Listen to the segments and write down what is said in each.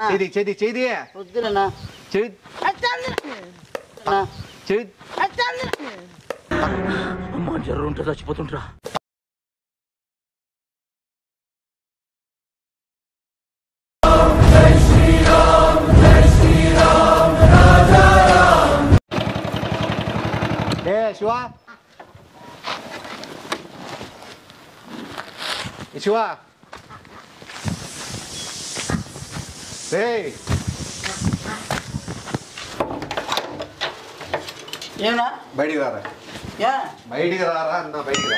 చేది వద్దులేనా అమ్మా జ్వరం ఉంటే చచ్చిపోతుంటరా. శివ శివ ఏనా బయటికి రారా బయటికి రారా అన్న బయటికి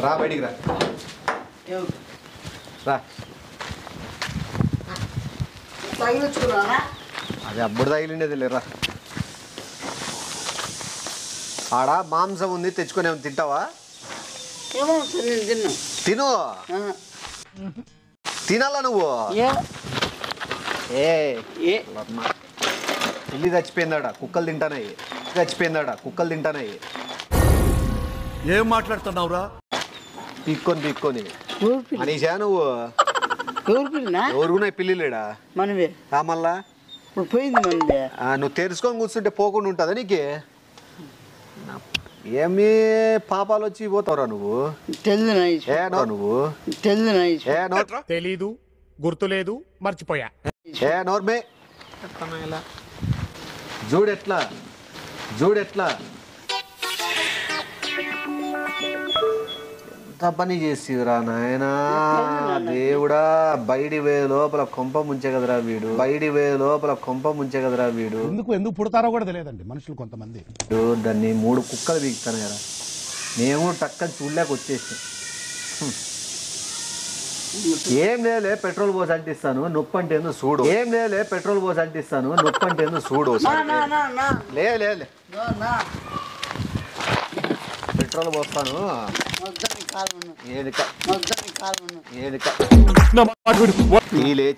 రా బయటికి రా అది అప్పుడు తగిలిండేది లేరా ఆడ మాంసం ఉంది తెచ్చుకొని ఏమైనా తింటావా తిను తినాలా నువ్వు పిల్లి చచ్చిపోయిందాడా కుక్కలు తింటానాయి ఏం మాట్లాడుతున్నావురా పీక్కొని అనీషా నువ్వు ఎవరున్నాయి పిల్లిలేడా మనమే మళ్ళా పోయింది మనదే నువ్వు తెరుచుకొని కూర్చుంటే పోకుండా ఉంటుందా నీకు ఏమి పాపాలు వచ్చి పోతావురా నువ్వు తెలీదు గుర్తులేదు మర్చిపోయా నోర్మే చూడెట్లా ఎంత పని చేసిరా నాయనా దేవుడా బయటి వే లోపల కొంప ముంచే కదరా వీడు ఎందుకు పుడతారో కూడా తెలియదండి మనుషులు కొంతమంది. దాన్ని 3 కుక్కలు బీగుతాను కదా నేను టక్కని చూడలేక వచ్చేసి ఏం లేలే పెట్రోల్ పోసి అంటిస్తాను నొప్పి అంటే ఏందో చూడు లే పెట్రోల్ పోస్తాను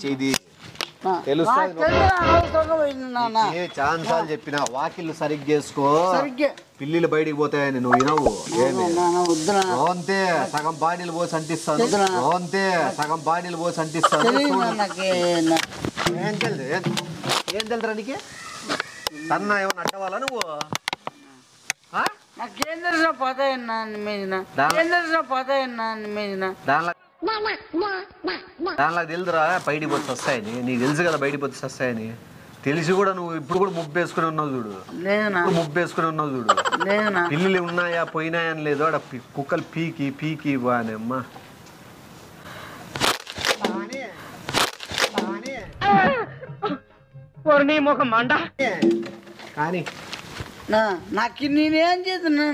చేది ఛాన్సాలు చెప్పిన వాకిళ్ళు సరిగ్గా చేసుకో పిల్లిలు బయటికి పోతాయని నువ్వు వినవు అంతే సగం బాణీలు పోసి అంటిస్తాను ఏం తెలుసా నీకు సన్న ఏమన్నా అట్టవాలా నువ్వు దానిలో తెలుదురా బయటికి పోతే వస్తాయని నీకు తెలుసు కదా బయటికి పోతే వస్తాయని తెలిసి కూడా నువ్వు ఇప్పుడు కూడా ముబ్బేసుకుని ఉన్నావు చూడు పిల్లులు ఉన్నాయా పోయినాయా అని లేదు ఆడ కుక్కలు పీకి బానేమ్మా కానీ నాకు నేనేం చేస్తున్నా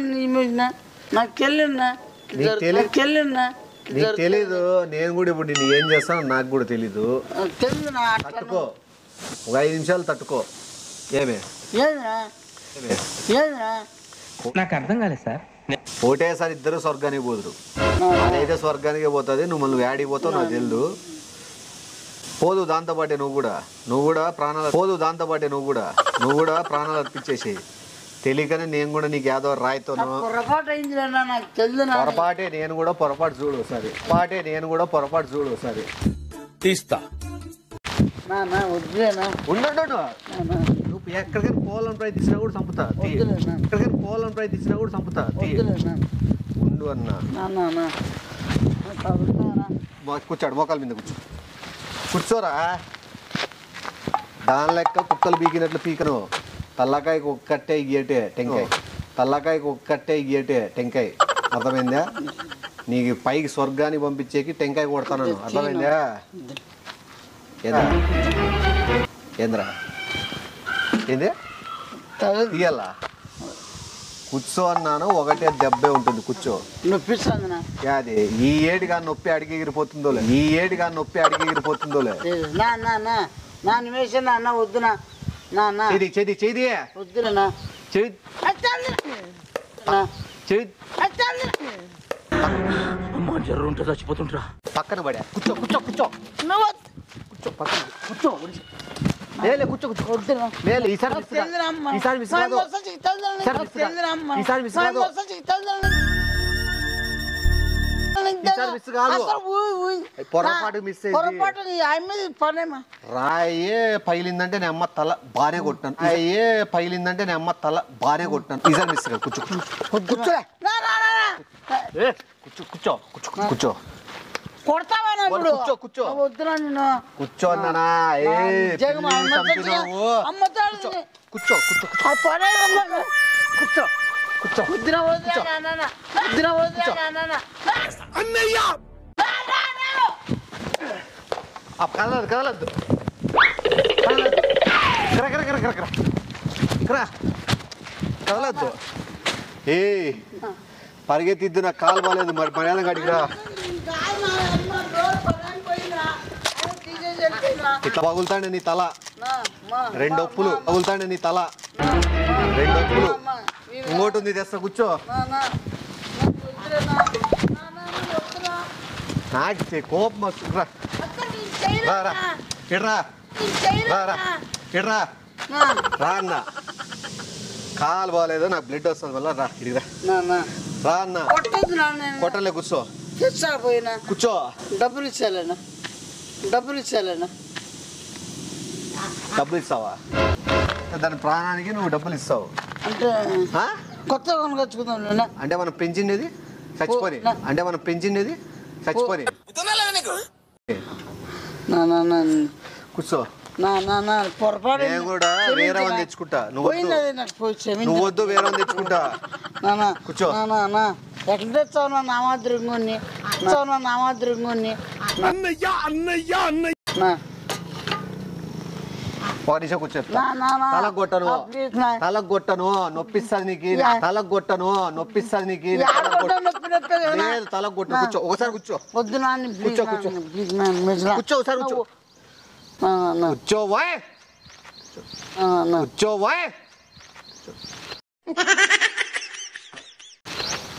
నాకు నీకు తెలీదు నేను కూడా ఇప్పుడు నేను ఏం చేస్తాను నాకు కూడా తెలీదు తట్టుకో ఒక 5 నిమిషాలు తట్టుకో నాకు అర్థం కాలేదు సార్. ఒకటేసారి ఇద్దరు స్వర్గానికి పోదురు అదైతే స్వర్గానికి పోతుంది నువ్వు మళ్ళీ యాడికి పోతావు నాకు తెలియదు పోదు దాంతోపాటే నువ్వు కూడా ప్రాణాలు అర్పించేసేయి తెలియకనే నేను కూడా నీకు ఏదో రాయితోను పొరపాటే నేను కూడా పొరపాటు చూడు ఒకసారి తీస్తా ఉండడు నువ్వు ఎక్కడికైనా పోవాలని ప్రయత్నించినా కూడా చంపుతా ఉండు అన్నా కూర్చోడు మోకాల మీద కూర్చోరా దాని లెక్క కుక్కలు పీకినట్లు పీకను తల్లకాయకు ఒక్కట్టే ఇయ్యేటే టెంకాయ అర్థమైందా నీకు పైకి స్వర్గానికి పంపించేకి టెంకాయ కొడతాను అర్థమైందా ఏంద్రా ఏంది తీయాలా కూర్చో అన్నాను ఒకటే దెబ్బే ఉంటుంది కూర్చో అది ఈ ఏడుగా నొప్పి అడిగి ఎగిరిపోతుందోలే చేది అమ్మా జ్వరం ఉంటే చచ్చిపోతుంటరా. పక్కన పడా కూర్చో పక్కన కూర్చో ఈసారి మిస్ మిస్ కాదు పొరపాటు మిస్ పొరపాటు పనేమా రాయే పైలిందంటే నేను అమ్మ తల బానే కొట్టాను అయ్యే పైలిందంటే నేను అమ్మ తల బానే కొట్టాను ఈసారి మిస్ కాదు కూర్చో కూర్చో కూర్చో కూర్చో కూర్చో కొడతావా కూర్చో కూర్చో వద్దురా నేను కూర్చో అన్నానా కూర్చో కూర్చో కూర్చో కూర్చో వద్దురా వద్దురా వద్దురా కదలదు కదలద్దు కదలద్దు ఏ పరిగెత్తిద్దు నాకు కాలు బాగాలేదు మరి మర్యాద గడికిరా ఇట్లా పగులుతాండి నీ తల రెండొప్పులు పగులుతాండి నీ తల రెండొప్పులు ఇంకోటి ఉంది తెస్తా కూర్చో నాకు కోపం వస్తుందిరా రా ఎడ్రా రా ఎడ్రా రా అన్న కాలు బాగాలేదు నాకు బ్లడ్ వస్తుంది వల్ల రా ఇడిరా రా అన్న కొట్టలే కూర్చో పోయినా కూర్చో డబ్బులు ఇచ్చాలేనా డబ్బులు ఇచ్చాలేనా డబ్బులు ఇస్తావా దాని ప్రాణానికి నువ్వు డబ్బులు ఇస్తావు అంటే కొత్తగా కొనుకొచ్చుకుందాం నేనా అంటే మనం పెంచిండేది చచ్చిపోని అంటే మనం పెంచిండేది చచ్చిపోని కూర్చో పొరపాటు నేను కూడా వేరే వాళ్ళని తెచ్చుకుంటా నువ్వు వద్దు వేరే వాళ్ళని తెచ్చుకుంటా కూర్చో ఎట్లా తెచ్చావు నా మాదిరింగుని నా మాదిరింగుని పారిష కూర్చో తలకు కొట్టను నొప్పిస్తుంది నీకు తలకు కొట్టను నొప్పిస్తుంది నీకు లేదు తలకు కొట్టు కూర్చో ఒకసారి కూర్చో వద్దు కూర్చో కూర్చో కూర్చో ఒకసారి కూర్చో కూర్చో వాయ్ కూర్చో వాయ్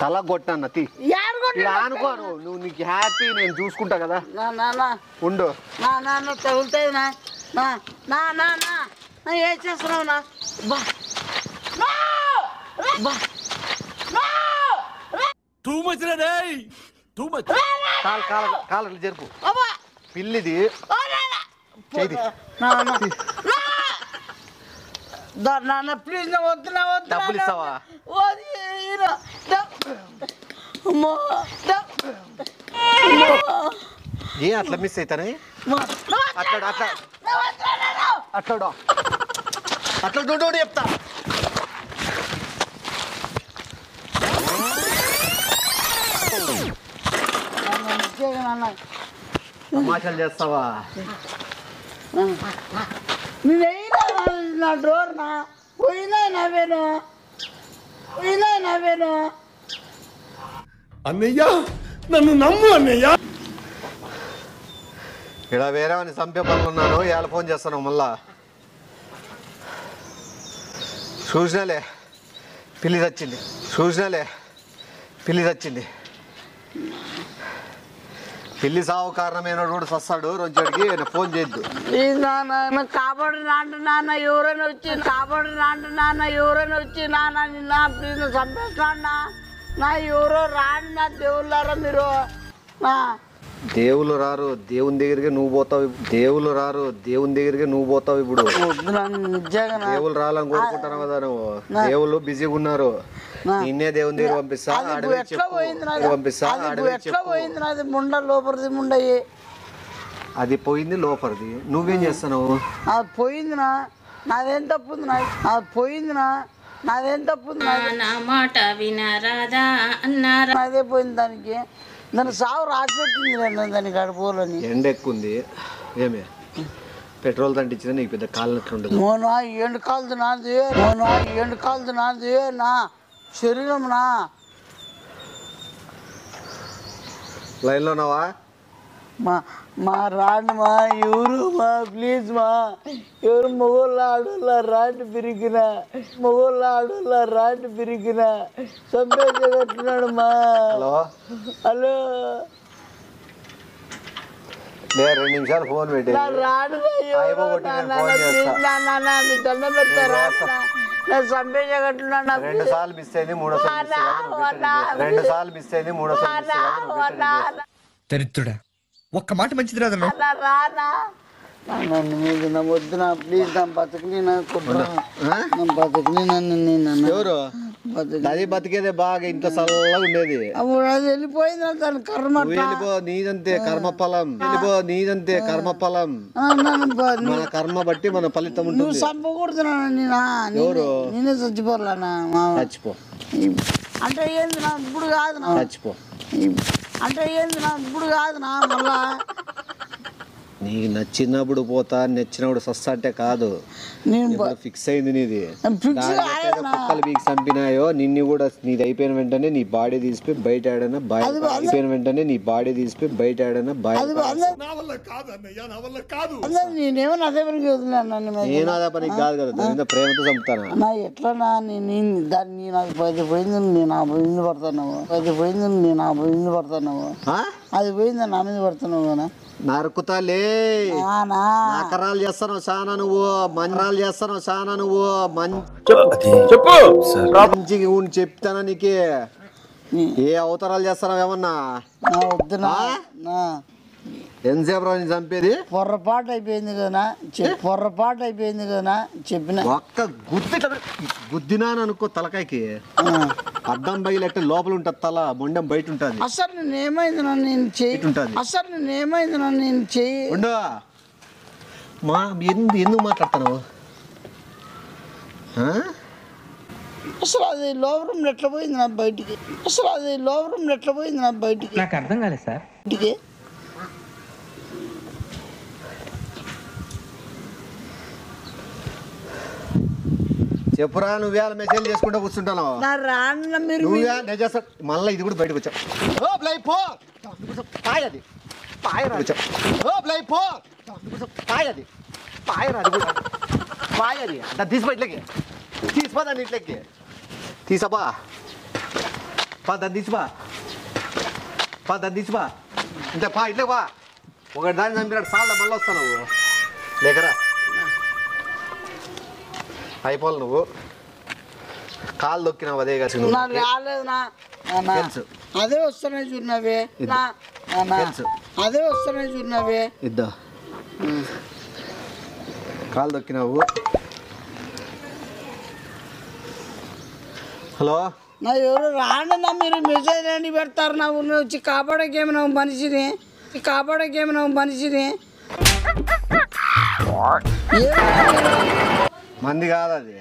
తల కొట్టన్న తీ అనుకోను నువ్వు నీకు హ్యాపీ నేను చూసుకుంటా కదా ఉండు తగులుతాయి ఏం చేస్తున్నావు టూ మచ్ రే టూ మచ్ కాలు జరుపు పిల్లిది చేయి నాన్న ప్లీజ్ వద్దునా డబ్బులు ఇస్తావా ఏ అట్లా మిస్ అవుతానే అట్లా అట్లా అట్లా అట్లా డోడోడు చెప్తా తమాషాలు చేస్తావా నేనైనా నా డోర్ నా పోయినా నవ్వేను అన్నయ్య నన్ను నమ్ము అన్నయ్య ఇలా వేరే వాడిని చంపే పనులు ఉన్నాను ఇవాళ ఫోన్ చేస్తాను మళ్ళా చూసినాలే పిల్లి చచ్చింది పిల్లి సాగు కారణమైన కూడా సస్తాడు రోజుడికి ఫోన్ చేయొద్దు కాపాడు నాన్న ఎవరైనా వచ్చి నాన్న నిన్న ప్లీజ్ చంపేస్తాను నా ఎవరో రాండి నా దేవుళ్ళారా మీరు దేవుళ్ళు రారు దేవుని దగ్గరికి నువ్వు పోతావు ఇప్పుడు దేవుళ్ళు రావాలని కోరుకుంటాను కదా నువ్వు దేవుళ్ళు బిజీగా ఉన్నారు నిన్నే దేవుని దగ్గర పంపిస్తా ముండ లోపలిది ముండయి అది పోయింది లోపలిది నువ్వేం చేస్తున్నావు అది పోయిందినా నాదేం తప్పుంది నాదేం తప్పుంది నా మాట వినరాదా అన్నారా అదే పోయింది దానికి సావు రాసి పెట్టింది దానికి అడుపులని ఎండ ఎక్కుంది ఏమే పెట్రోల్ తంటించినా నీకు పెద్ద కాలినట్లు ఉండదు మోనా ఎండు కాలుదు నాది నా శరీరం నా లైన్లో ఉన్నావా మా రాండి మా ఎవరు మా ప్లీజ్ మా ఎవరు మొగోళ్ళ ఆడోళ్ళ పిరికిన చంపేసేటట్టున్నాడు మా హలో 2 నిమిషాలు ఫోన్ పెట్టి రాడు మీ దండం పెడతారా నేను చంపేయగట్టున్నా నాకు 2 సార్లు మిస్ అయింది 3వ సారి 2 సార్లు మిస్ అయింది 3వ సారి దరిద్రుడా ఒక్క మాట మంచిది రాదన్నా రానా నన్ను మీద నా వద్దునా ప్లీజ్ నా బతుకుని నా బతుకుని నన్ను ఎవరు అది బతికేదే బాగా ఇంత చల్లగా ఉండేది అప్పుడు అది వెళ్ళిపోయింది దాని కర్మ వెళ్ళిపో నీదంతే కర్మఫలం నీదంతే కర్మఫలం మన కర్మ బట్టి మన ఫలితం ఉంటుంది నువ్వు చంపకూడదునా ఎవరు నేనే చచ్చిపోర్లానా చచ్చిపో అంటే ఏంది నా ఇప్పుడు కాదు నా చచ్చిపో అంటే ఏంది నా ఇప్పుడు కాదు నా మళ్ళా నీకు నచ్చినప్పుడు పోతా నచ్చినప్పుడు సస్తా అంటే కాదు ఫిక్స్ అయింది నీది కుక్కలు మీకు చంపినాయో నిన్ను కూడా నీది అయిపోయిన వెంటనే నీ బాడీ తీసిపోయి బయట ఆడనా అయిపోయిన వెంటనే నీ బాడీ తీసిపోయి బయట ఆడనా నేనేమో అదే పనికి వదిలేను నేను అదే పనికి కాదు కదా దాని ప్రేమతో చంపుతాను నా ఎట్లా దాన్ని నాకు 10 పోయింది నేను 50 పడుతున్నావు 10 పోయింది నేను 50 పడుతున్నావు అది పోయింది నా మీద పడుతున్నావు కదా నరుకుతాలే నకరాలు చేస్తాను చాలా నువ్వు మంజరాలు చేస్తాను చాలా నువ్వు చెప్పు మంచి చెప్తానా నీకే ఏ అవతారాలు చేస్తావు ఏమన్నా వద్దునా ఎంతసేపు రాని చంపేది పొర్రపాటు అయిపోయింది కదా పొర్రపాటు అయిపోయింది కదా చెప్పిన ఒక్క గుద్దినా అనుకో తలకాయకి అద్దం బయలట్టే లోపల ఉంటుంది తల మొండం బయట ఉంటుంది అసలు నేనేమైంది నన్ను నేను చెయ్యి ఉంటుంది అసలు నేనేమైంది నన్ను నేను చెయ్యి ఉండు మా ఎందుకు మాట్లాడతాను అసలు అది లోపల ఎట్లా పోయింది నా బయటికి అసలు అది లోపల ఎట్లా పోయింది నా బయటికి నాకు అర్థం కాలేదు సార్ బయటికి చెప్పురా నువ్వు వేళ మెసేజ్ చేసుకుంటూ కూర్చుంటాను మళ్ళీ ఇది కూడా బయటకు వచ్చా తీసి బయటకి తీసిపోదాన్ని ఇంట్లోకి తీసపా దాన్ని తీసిపా దాన్ని తీసిపా ఇంత పా ఇంట్లో పా ఒకటి దాన్ని చంపినాడు సార్లు మళ్ళీ వస్తావు నువ్వు లేకరా అయిపోవాలి నువ్వు కాలు దొక్కినావు అదే కాదు తెలుసు అదే వస్తున్నాయి చూడవే తెలుసు అదే వస్తున్నాయి చూడవే ఇద్దా కాలు దొక్కినావు హలో నా ఎవరు రాండి మీరు మెసేజ్ రండి పెడతారు నా ఊరిని వచ్చి కాపాడకేమైనా మనిషిని కాపాడకేమైనా మనిషిని మంది కాదు అది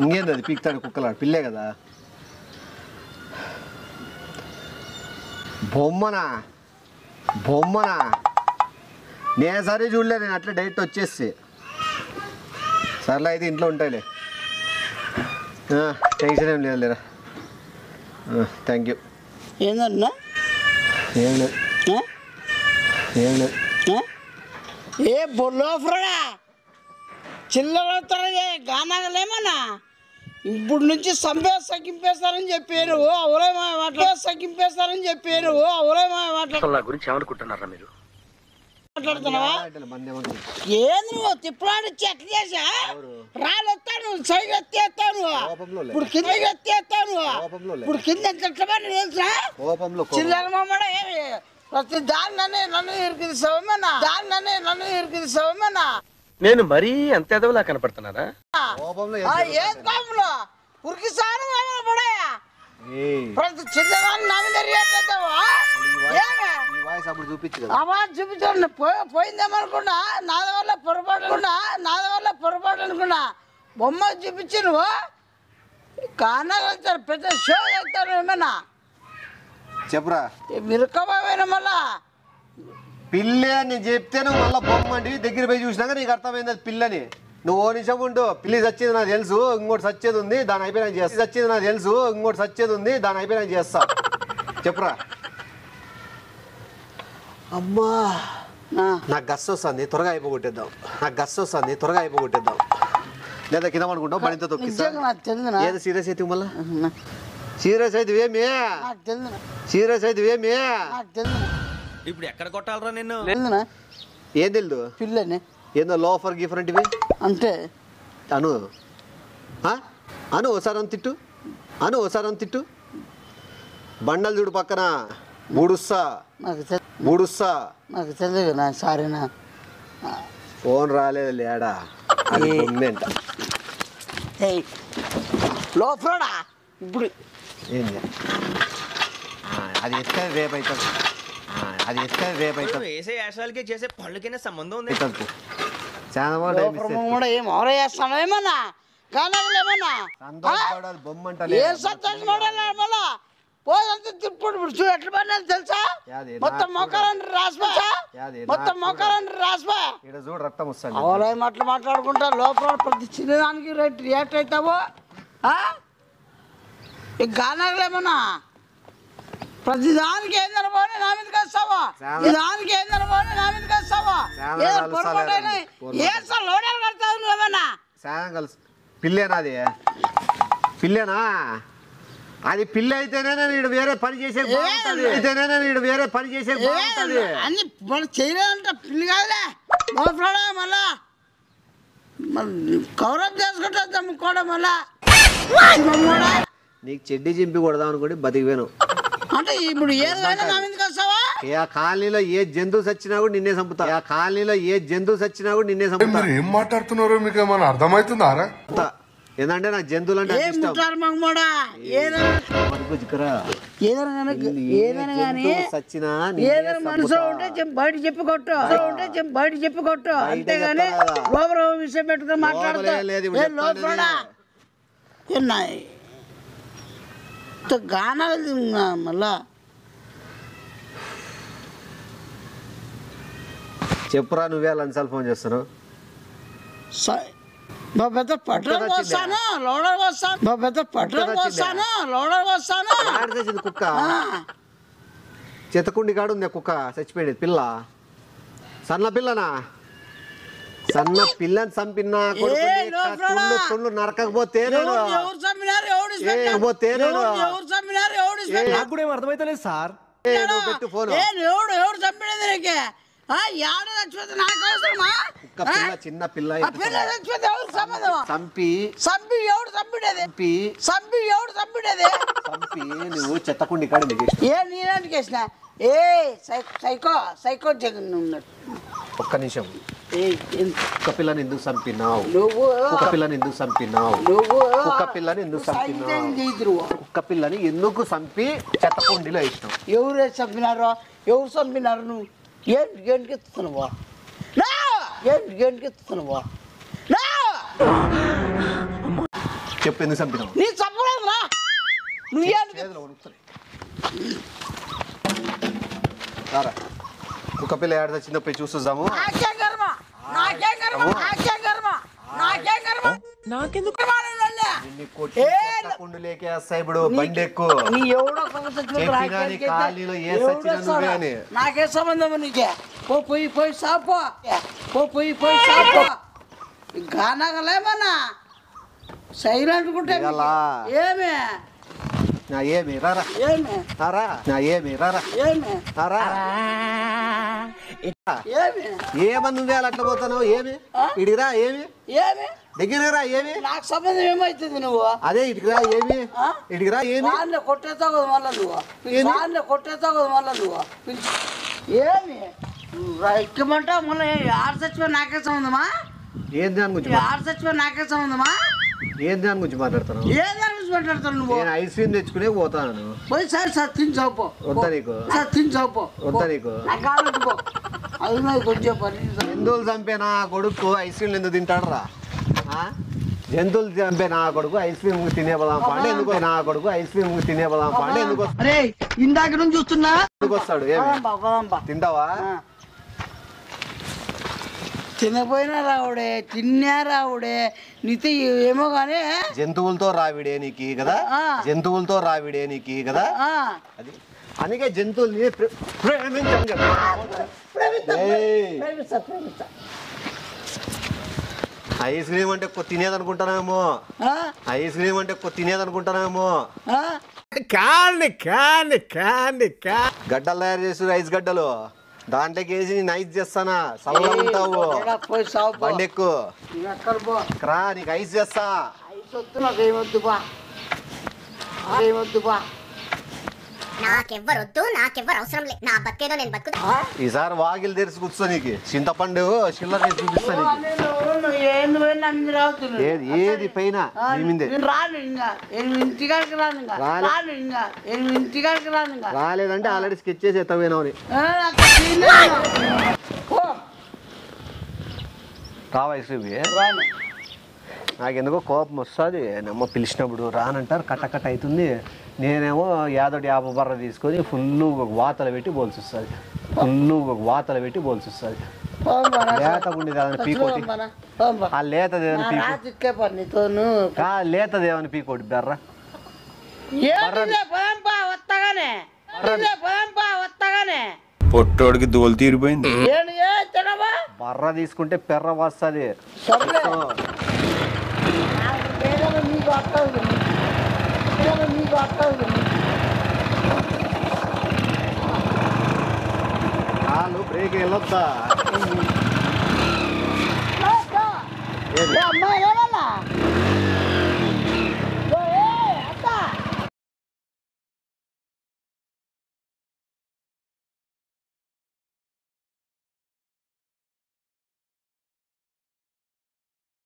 ఇంకేంది అది పీక్తాడు కుక్కలాడు పిల్లే కదా బొమ్మనా నేను సరే చూడలే నేను అట్లా డైరెక్ట్ వచ్చేసి సర్లే అయితే ఇంట్లో ఉంటాయిలే టెన్షన్ ఏం లేదు లేరా థ్యాంక్ యూ ఏందన్నా ఏం లేదు ఏం లేదు ఏ బొల్లోఫ్రడా చిల్లరవుతారా గానాగలేమన్నా ఇప్పుడు నుంచి సంపేస్తారని చెప్పారు అవలే మాట్లాడతారని చెప్పారు అవలే నా గురించి ఏమనుకుంటున్నారా మీరు మాట్లాడుతున్నావా ఏంది నువ్వు తిప్పలాడి చెట్లు చేసా రాళ్ళు వస్తాను సైడ్ ఎత్తేస్తాను ఇప్పుడు కింద ఎత్తేస్తాను ఇప్పుడు కింద ఎట్లా తెలుసా చిల్లర మమ్మడ ఏమి ప్రతి దాన్ని నన్ను ఇరుకుది సవమేనా నేను మరీ అంత ఎదవలా కనపడుతున్నారా ఏది కోపంలో ఉరికి సాను పడాయా ప్రతి చిన్నదాన్ని నా మీద చూపించండి పోయిందేమనుకున్నా నాది వల్ల పొరపాటు అనుకున్నా బొమ్మ చూపించి నువ్వు కానాలు పెద్ద షో చేస్తారు ఏమైనా చెప్పురా మిరకమైనా మళ్ళా పిల్లి అని చెప్తే నువ్వు మళ్ళీ బొమ్మండి దగ్గర పోయి చూసినాక నీకు అర్థమైంది అది పిల్లని నువ్వు ఓ నిమిషం ఉండు పిల్లి చచ్చేది నాకు తెలుసు ఇంకోటి సచ్చేది ఉంది దాని అయిపోయినా చేస్తా చచ్చేది నాకు తెలుసు ఇంకోటి సచ్చేది ఉంది దాని అయిపోయినా చేస్తా చెప్పురా అమ్మా నాకు గస్సు వస్తుంది త్వరగా అయిపోగొట్టేద్దాం లేదా కింద అనుకుంటావు పనితో తొక్కిస్తా ఏదో సీరియస్ అయితే మళ్ళా సీరియస్ అయితే ఏమి ఇప్పుడు ఎక్కడ కొట్టాలరా నిన్ను ఏం తెలుదు పిల్లని ఏందో లోఫర్ గిఫర్ అంటే అంటే అను అను ఓసారి తిట్టు అను ఓసారి తిట్టు బండలు చూడు పక్కన బూడుస్తా బూడుస్తా నాకు తెలియదు నా సారీనా ఫోన్ రాలేదు లేడా అది ఉందంట లోపలడా ఇప్పుడు ఏంది అది ఇస్తే రేపు అవుతుంది అది ఇస్తే రేపు అవుతుంది వేసే యాశాలకి చేసే పళ్ళకైనా సంబంధం ఉంది చాలా కూడా ఏం ఎవరో చేస్తాను ఏమన్నా కానలేమన్నా ఏ సంతోషపడాలేమన్నా పోదంతా తిప్పుడు ఇప్పుడు చూడు ఎట్లా పడినా తెలుసా మొత్తం మొక్కలని రాసిపా మొత్తం మొక్కలని రాసిపా చూడు రక్తం వస్తుంది అవలే మాట్లాడుకుంటా లోపల ప్రతి చిన్నదానికి రియాక్ట్ అవుతావో ఇక గానలేమన్నా ప్రతి దానికి ఏం జరగని నా మీదకి వస్తావా దానికి ఏం జరగని నా మీదకి వస్తావా ఏదో పొరపాటైనా ఏ సార్ లోడాలు కడతావు నువ్వేమన్నా కలిసి పిల్లేనా అది పిల్లేనా అది పిల్ల అయితేనే నేను వేరే పని చేసే అయితేనే నేను వేరే పని చేసే అన్ని మనం చేయలేదంట పిల్లి కాదులే లోపల మళ్ళా కౌరవ్ చేసుకుంటా కూడా మళ్ళా నీకు చెడ్డి చింపి కొడదాం అనుకోండి బతికిపోయాను అంటే ఇప్పుడు ఏదైనా నా మీదకి వస్తావా ఆ కాలనీలో ఏ జంతువు సచ్చినా కూడా నిన్నే చంపుతా ఆ కాలనీలో ఏ జంతువు సచ్చినా కూడా నిన్నే చంపుతా ఏం మాట్లాడుతున్నారో మీకు ఏమైనా అర్థమవుతుందారా ఏంటంటే నాకు జంతువులు అంటే మనసులో ఉంటే బయట చెప్పుకోట్టు అంతేగాని లోపల విషయం పెట్టుకుని మాట్లాడుతా గానాలు మళ్ళా చెప్పురా నువ్వే లంచాలు ఫోన్ చేస్తున్నావు పెద్ద పట్టణం వస్తాను లోడర్ వస్తాను పెద్ద పట్టణం వస్తాను లోడర్ వస్తాను కుక్క చెత్తకుండి కాడు ఉంది కుక్క చచ్చిపోయింది పిల్ల సన్న పిల్లనా సన్న పిల్లని చంపినా కొడుకు నరకపోతే నాకు కూడా ఏం అర్థమైతలేదు సార్ పెట్టు ఫోన్ ఎవడు చంపినది నీకే యాడ చచ్చిపోతే నాకు అవసరమా చిన్న పిల్ల చచ్చిపోతే ఎవరు సంబంధం చంపి చంపి ఎవడు చంపిడేది నువ్వు చెత్తకుండి కాడు ఏ నేనంటికి వేసిన ఏ సైకో జగన్ ఉన్నాడు ఒక్క నిమిషం కుక్క పిల్లని ఎందుకు చంపినావు కుక్క పిల్లని ఎందుకు చంపినావు కుక్క పిల్లని ఎందుకు చంపినావు కుక్క పిల్లని ఎందుకు చంపి చెత్తకుండిలో ఇష్టం ఎవరు చంపినారు నువ్వు ఏంటికి ఎత్తుతున్నావా చెప్పు ఎందుకు చంపినావు నీ చంపలేదు రా రారా కుక్క పిల్ల ఏడాది చిన్నప్పుడు చూస్తాము ఇప్పుడు బండి ఎక్కువ నాకే సంబంధం నీకే పోయి సాపో గానగలేమన్నా సైలెంట్ కుంటే ఏమే నా ఏమి రారా నా ఏమి రారా ఏమని నువ్వే అట్లా పోతావు ఏమి ఇడిగిరా ఏమి దగ్గరరా ఏమి నాకు సంబంధం ఏమైతుంది నువ్వు అదే ఇటుకురా ఏమి ఇడిగిరా ఏమి కొట్టేస్తావు కదా మళ్ళా నువ్వు ఏమి ఎక్కమంటావు మళ్ళీ ఆరు చచ్చిపోయి నాకే సంబంధమా ఏం దాని గురించి ఆరు చచ్చిపోయి నాకే సంబంధమా ఏం దాని గురించి మాట్లాడుతున్నావు ఏం దాని గురించి మాట్లాడుతావు నువ్వు నేను ఐస్ క్రీమ్ తెచ్చుకునే పోతాను పోయి సార్ తిని చావుపో వద్దా నీకు వద్దా నీకు అది నాకు కొంచెం పని జంతువులు చంపే నా కొడుకు ఐస్ క్రీమ్ ఎందుకు తింటాడు రా జంతువులు చంపే నా కొడుకు ఐస్ క్రీమ్ తినే పదాం పాండే ఎందుకు నా కొడుకు ఐస్ క్రీమ్ తినే పదాం పాండే ఎందుకు అరే ఇందాక నుంచి చూస్తున్నా ఎందుకు వస్తాడు తింటావా తినపోయినా రావుడే తిన్నా రావుడే నీతో ఏమో కానీ జంతువులతో రావిడే నీకు కదా జంతువులతో రావిడే నీకు కదా అది అందుకే జంతువుల్ని ప్రేమించాను కదా ఐస్ క్రీమ్ అంటే తినేదనుకుంటానేమో ఐస్ క్రీమ్ అంటే తినేదనుకుంటానేమో గడ్డలు తయారు చేసి ఐస్ గడ్డలు దాంట్లోకి వేసి నేను ఐస్ చేస్తానా చల్లగా ఉంటావు బండి ఎక్కువ రా నీకు ఐస్ చేస్తా వద్దు నాకేమొద్దు బా ఏమొద్దు బా నాకెవ్వరొద్దు నాకెవ్వరు అవసరం లేదు నా బతికేదో నేను బతుకుతా ఈసారి వాకిలు తెరిచి కూర్చో నీకు చింతపండు చిల్లర వేసి చూపిస్తా నీకు ఏంది పోయినా అన్ని రావుతున్నాడు ఏది పైన నీ మీదే. నేను రాను ఇంకా ఇంటికాడికి రాను ఇంకా రాను ఇంకా ఇంటికాడికి రాను ఇంకా రాలేదంటే ఆల్రెడీ స్కెచ్ చేసి ఎత్తపోయినావు రావా శ్రీవి నాకెందుకో కోపం వస్తుంది నమ్మ పిలిచినప్పుడు రానంటారు కట్ట అవుతుంది నేనేమో యాదోటి యాప బర్ర తీసుకొని ఫుల్లు వాతలు పెట్టి పోల్సి వస్తుంది లేతగా ఉండేది ఏదైనా పీకోటి ఆ లేతది ఏమైనా పీకోటి బెర్ర వస్తాగానే పొట్టోడికి దోలు తీరిపోయింది బర్ర తీసుకుంటే పెర్ర వస్తుంది కాలు బ్రేక్ వెళ్ళొద్దా అమ్మాయి